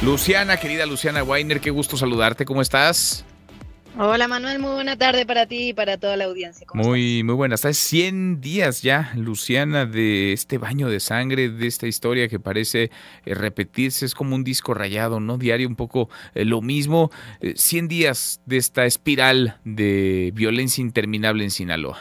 Luciana, querida Luciana Weiner, qué gusto saludarte, ¿cómo estás? Hola Manuel, muy buena tarde para ti y para toda la audiencia. ¿Cómo estás? Muy buena. Hasta 100 días ya, Luciana, de este baño de sangre, de esta historia que parece repetirse, es como un disco rayado, ¿no? Diario un poco lo mismo. 100 días de esta espiral de violencia interminable en Sinaloa.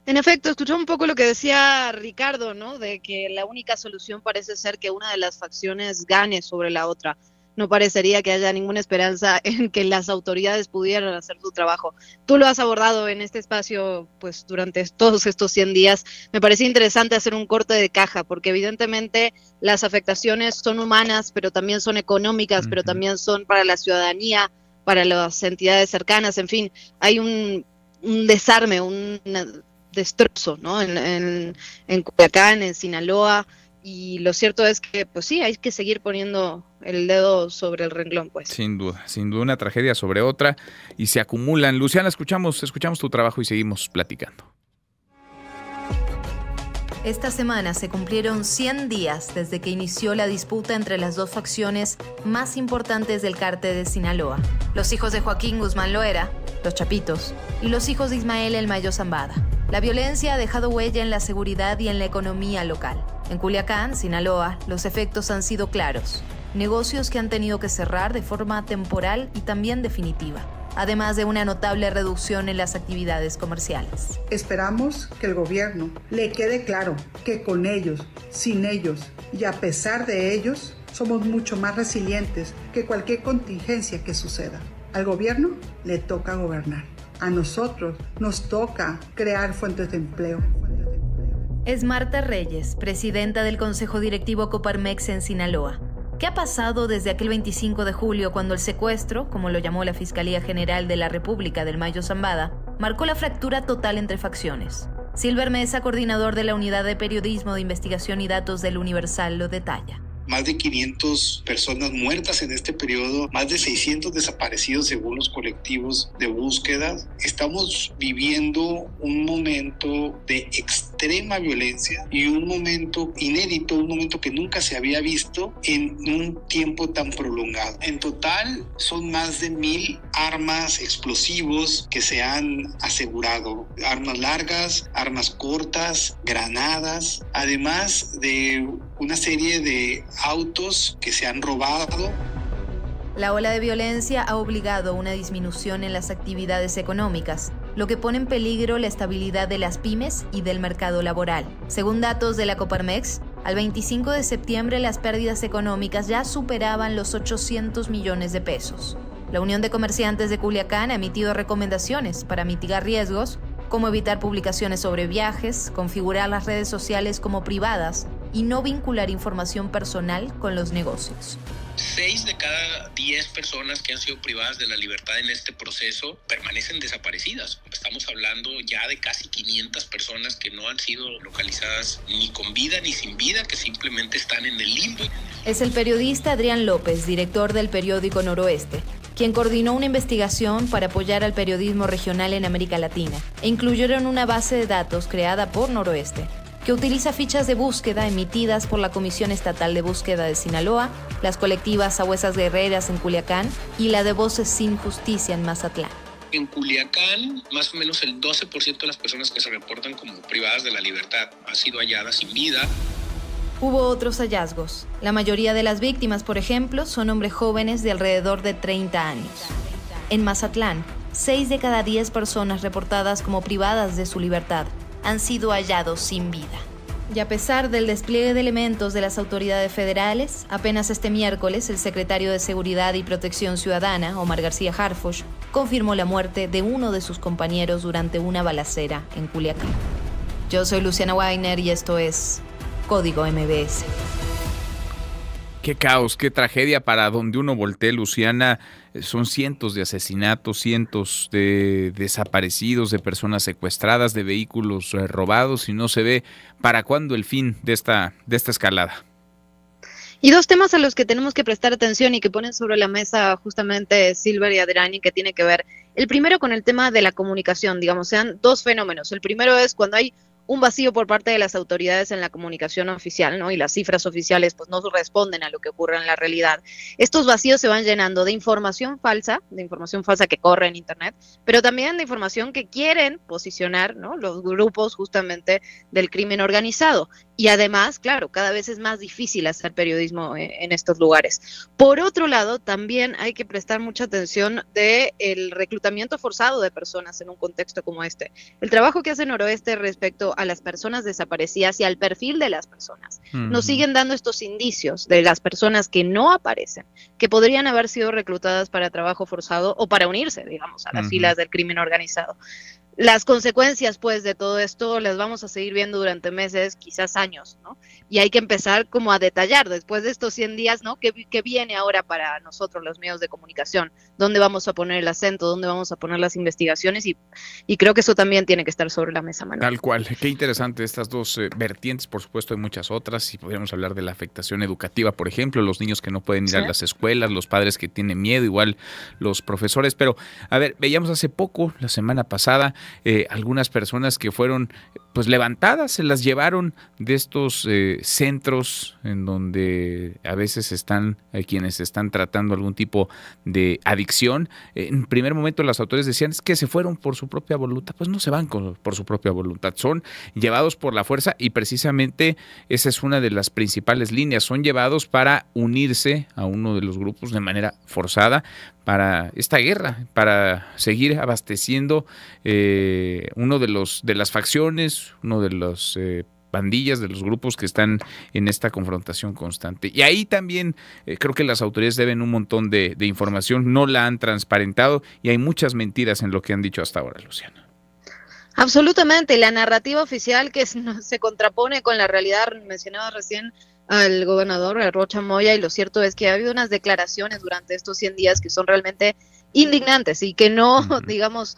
En efecto, escuché un poco lo que decía Ricardo, ¿no? De que la única solución parece ser que una de las facciones gane sobre la otra. No parecería que haya ninguna esperanza en que las autoridades pudieran hacer su trabajo. Tú lo has abordado en este espacio, pues durante todos estos 100 días. Me parecía interesante hacer un corte de caja, porque evidentemente las afectaciones son humanas, pero también son económicas, pero Ujú. también son para la ciudadanía, para las entidades cercanas, en fin, hay un desarme, un destrozo, ¿no? En Culiacán, en Sinaloa, y lo cierto es que, pues sí, hay que seguir poniendo el dedo sobre el renglón, pues. Sin duda una tragedia sobre otra y se acumulan. Luciana, escuchamos tu trabajo y seguimos platicando. Esta semana se cumplieron 100 días desde que inició la disputa entre las dos facciones más importantes del cártel de Sinaloa. Los hijos de Joaquín Guzmán Loera, los Chapitos, y los hijos de Ismael El Mayo Zambada. La violencia ha dejado huella en la seguridad y en la economía local. En Culiacán, Sinaloa, los efectos han sido claros. Negocios que han tenido que cerrar de forma temporal y también definitiva, además de una notable reducción en las actividades comerciales. Esperamos que el gobierno le quede claro que con ellos, sin ellos y a pesar de ellos, somos mucho más resilientes que cualquier contingencia que suceda. Al gobierno le toca gobernar. A nosotros nos toca crear fuentes de empleo. Es Marta Reyes, presidenta del Consejo Directivo Coparmex en Sinaloa. ¿Qué ha pasado desde aquel 25 de julio cuando el secuestro, como lo llamó la Fiscalía General de la República del Mayo Zambada, marcó la fractura total entre facciones? Silver Mesa, coordinador de la Unidad de Periodismo de Investigación y Datos del Universal, lo detalla. Más de 500 personas muertas en este periodo, más de 600 desaparecidos según los colectivos de búsqueda. Estamos viviendo un momento de extrema violencia y un momento inédito, un momento que nunca se había visto en un tiempo tan prolongado. En total son más de 1,000 armas, explosivos que se han asegurado. Armas largas, armas cortas, granadas, además de una serie de autos que se han robado. La ola de violencia ha obligado a una disminución en las actividades económicas, lo que pone en peligro la estabilidad de las pymes y del mercado laboral. Según datos de la Coparmex, al 25 de septiembre las pérdidas económicas ya superaban los 800 millones de pesos. La Unión de Comerciantes de Culiacán ha emitido recomendaciones para mitigar riesgos, como evitar publicaciones sobre viajes, configurar las redes sociales como privadas y no vincular información personal con los negocios. 6 de cada 10 personas que han sido privadas de la libertad en este proceso permanecen desaparecidas. Estamos hablando ya de casi 500 personas que no han sido localizadas ni con vida ni sin vida, que simplemente están en el limbo. Es el periodista Adrián López, director del periódico Noroeste, quien coordinó una investigación para apoyar al periodismo regional en América Latina e incluyeron una base de datos creada por Noroeste, que utiliza fichas de búsqueda emitidas por la Comisión Estatal de Búsqueda de Sinaloa, las colectivas Sabuesas Guerreras en Culiacán y la de Voces Sin Justicia en Mazatlán. En Culiacán, más o menos el 12% de las personas que se reportan como privadas de la libertad han sido halladas sin vida. Hubo otros hallazgos. La mayoría de las víctimas, por ejemplo, son hombres jóvenes de alrededor de 30 años. En Mazatlán, 6 de cada 10 personas reportadas como privadas de su libertad han sido hallados sin vida. Y a pesar del despliegue de elementos de las autoridades federales, apenas este miércoles el secretario de Seguridad y Protección Ciudadana, Omar García Harfuch, confirmó la muerte de uno de sus compañeros durante una balacera en Culiacán. Yo soy Luciana Weiner y esto es Código MBS. Qué caos, qué tragedia para donde uno voltee, Luciana. Son cientos de asesinatos, cientos de desaparecidos, de personas secuestradas, de vehículos robados y no se ve para cuándo el fin de esta escalada. Y dos temas a los que tenemos que prestar atención y que ponen sobre la mesa justamente Silver y Adrián y que tiene que ver. El primero con el tema de la comunicación, digamos, sean dos fenómenos. El primero es cuando hay un vacío por parte de las autoridades en la comunicación oficial, ¿no? Y las cifras oficiales pues no responden a lo que ocurre en la realidad. Estos vacíos se van llenando de información falsa que corre en Internet, pero también de información que quieren posicionar, ¿no? Los grupos justamente del crimen organizado. Y además, claro, cada vez es más difícil hacer periodismo en estos lugares. Por otro lado, también hay que prestar mucha atención del reclutamiento forzado de personas en un contexto como este. El trabajo que hace Noroeste respecto a las personas desaparecidas y al perfil de las personas. Nos siguen dando estos indicios de las personas que no aparecen, que podrían haber sido reclutadas para trabajo forzado o para unirse, digamos, a las filas del crimen organizado. Las consecuencias, pues, de todo esto las vamos a seguir viendo durante meses, quizás años, ¿no? Y hay que empezar como a detallar, después de estos 100 días, ¿no? ¿Qué viene ahora para nosotros, los medios de comunicación? ¿Dónde vamos a poner el acento? ¿Dónde vamos a poner las investigaciones? Y creo que eso también tiene que estar sobre la mesa, Manuel. Tal cual. Qué interesante estas dos vertientes, por supuesto hay muchas otras, y podríamos hablar de la afectación educativa, por ejemplo, los niños que no pueden ir a las escuelas, los padres que tienen miedo, igual los profesores. Pero, a ver, veíamos hace poco, la semana pasada, algunas personas que fueron pues levantadas, se las llevaron de estos centros en donde a veces están quienes están tratando algún tipo de adicción. En primer momento las autoridades decían es que se fueron por su propia voluntad. Pues no se van por su propia voluntad, son llevados por la fuerza, y precisamente esa es una de las principales líneas, son llevados para unirse a uno de los grupos de manera forzada para esta guerra, para seguir abasteciendo uno de las facciones, uno de los pandillas, de los grupos que están en esta confrontación constante. Y ahí también creo que las autoridades deben un montón de información, no la han transparentado y hay muchas mentiras en lo que han dicho hasta ahora, Luciana. Absolutamente, la narrativa oficial que se contrapone con la realidad. Mencionaba recién al gobernador Rocha Moya, y lo cierto es que ha habido unas declaraciones durante estos 100 días que son realmente indignantes y que no, digamos,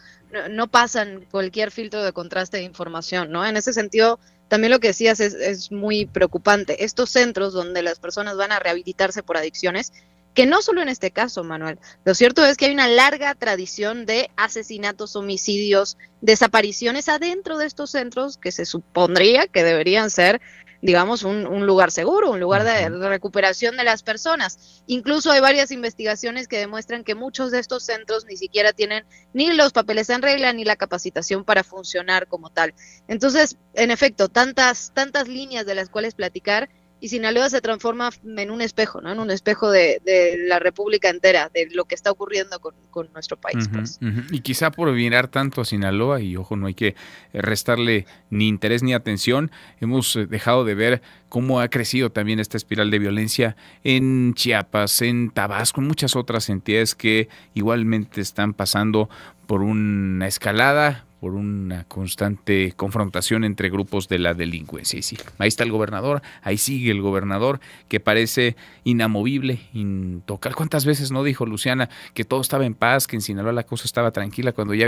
no pasan cualquier filtro de contraste de información, ¿no? En ese sentido, también lo que decías es muy preocupante. Estos centros donde las personas van a rehabilitarse por adicciones, que no solo en este caso, Manuel, lo cierto es que hay una larga tradición de asesinatos, homicidios, desapariciones adentro de estos centros que se supondría que deberían ser, digamos, un lugar seguro, un lugar de recuperación de las personas. Incluso hay varias investigaciones que demuestran que muchos de estos centros ni siquiera tienen ni los papeles en regla ni la capacitación para funcionar como tal. Entonces, en efecto, tantas líneas de las cuales platicar, y Sinaloa se transforma en un espejo, ¿no? En un espejo de la República entera, de lo que está ocurriendo con nuestro país. Pues. Y quizá por mirar tanto a Sinaloa, y ojo, no hay que restarle ni interés ni atención, hemos dejado de ver cómo ha crecido también esta espiral de violencia en Chiapas, en Tabasco, en muchas otras entidades que igualmente están pasando por una escalada, por una constante confrontación entre grupos de la delincuencia. Y sí, ahí está el gobernador, ahí sigue el gobernador, que parece inamovible, intocable. ¿Cuántas veces no dijo Luciana que todo estaba en paz, que en Sinaloa la cosa estaba tranquila, cuando ya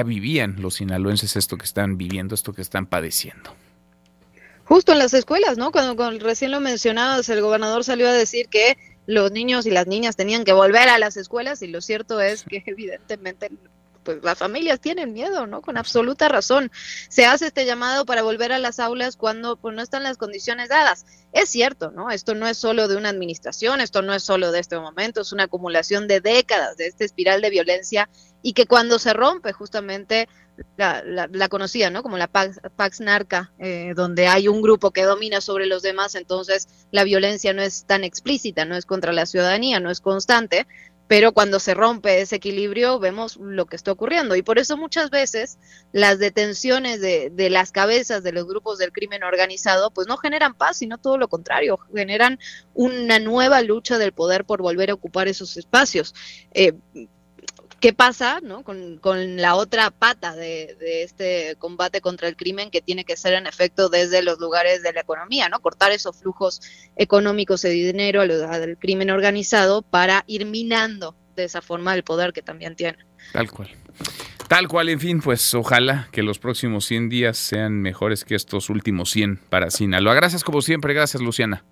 vivían los sinaloenses esto que están viviendo, esto que están padeciendo? Justo en las escuelas, ¿no? Cuando recién lo mencionabas, el gobernador salió a decir que los niños y las niñas tenían que volver a las escuelas, y lo cierto es que evidentemente pues las familias tienen miedo, ¿no? Con absoluta razón. Se hace este llamado para volver a las aulas cuando pues no están las condiciones dadas. Es cierto, ¿no? Esto no es solo de una administración, esto no es solo de este momento, es una acumulación de décadas de esta espiral de violencia, y que cuando se rompe justamente la conocida, ¿no? Como la Pax Narca, donde hay un grupo que domina sobre los demás, entonces la violencia no es tan explícita, no es contra la ciudadanía, no es constante, pero cuando se rompe ese equilibrio vemos lo que está ocurriendo, y por eso muchas veces las detenciones de las cabezas de los grupos del crimen organizado pues no generan paz, sino todo lo contrario, generan una nueva lucha del poder por volver a ocupar esos espacios. ¿Qué pasa, ¿no? con la otra pata de este combate contra el crimen, que tiene que ser en efecto desde los lugares de la economía, ¿no? Cortar esos flujos económicos de dinero al crimen organizado para ir minando de esa forma el poder que también tiene. Tal cual, en fin, pues ojalá que los próximos 100 días sean mejores que estos últimos 100 para Sinaloa. Gracias como siempre, gracias Luciana.